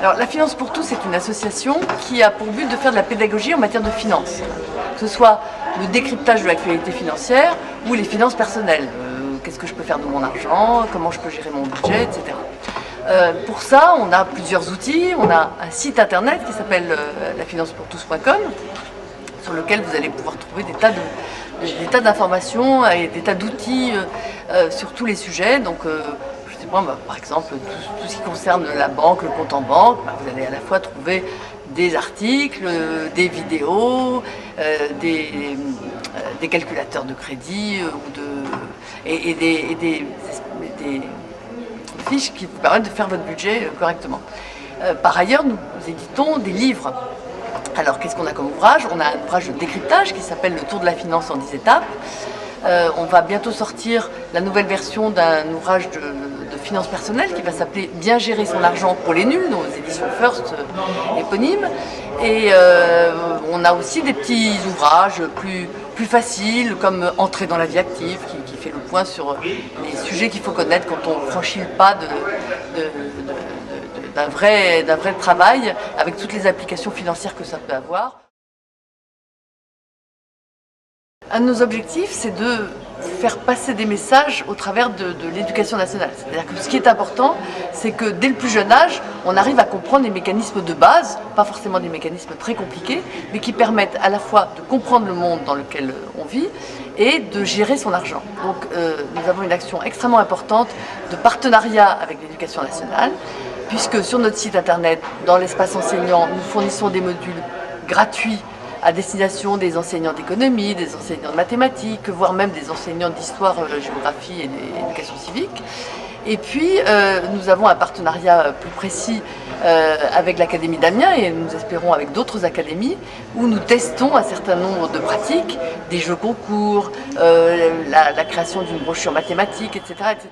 Alors, la Finance pour tous est une association qui a pour but de faire de la pédagogie en matière de finances, que ce soit le décryptage de l'actualité financière ou les finances personnelles. Qu'est-ce que je peux faire de mon argent, comment je peux gérer mon budget, etc. Pour ça, on a plusieurs outils. On a un site internet qui s'appelle lafinancepourtous.com, sur lequel vous allez pouvoir trouver des tas d'informations et des tas d'outils sur tous les sujets. Donc, je sais pas, par exemple, tout ce qui concerne la banque, le compte en banque, vous allez à la fois trouver des articles, des vidéos, des calculateurs de crédit et des fiches qui vous permettent de faire votre budget correctement. Par ailleurs, nous éditons des livres. Alors, qu'est-ce qu'on a comme ouvrage? On a un ouvrage de décryptage qui s'appelle « Le Tour de la finance en 10 étapes ». On va bientôt sortir la nouvelle version d'un ouvrage de finance personnelle qui va s'appeler « Bien gérer son argent pour les nuls » aux éditions First éponymes. Et on a aussi des petits ouvrages plus faciles comme « Entrer dans la vie active » qui fait le point sur les sujets qu'il faut connaître quand on franchit le pas d'un vrai travail avec toutes les applications financières que ça peut avoir. Un de nos objectifs, c'est de faire passer des messages au travers de l'éducation nationale. C'est-à-dire que ce qui est important, c'est que dès le plus jeune âge, on arrive à comprendre les mécanismes de base, pas forcément des mécanismes très compliqués, mais qui permettent à la fois de comprendre le monde dans lequel on vit et de gérer son argent. Donc nous avons une action extrêmement importante de partenariat avec l'éducation nationale, puisque sur notre site internet, dans l'espace enseignant, nous fournissons des modules gratuits à destination des enseignants d'économie, des enseignants de mathématiques, voire même des enseignants d'histoire, géographie et d'éducation civique. Et puis, nous avons un partenariat plus précis avec l'Académie d'Amiens et nous espérons avec d'autres académies où nous testons un certain nombre de pratiques, des jeux concours, la création d'une brochure mathématique, etc., etc.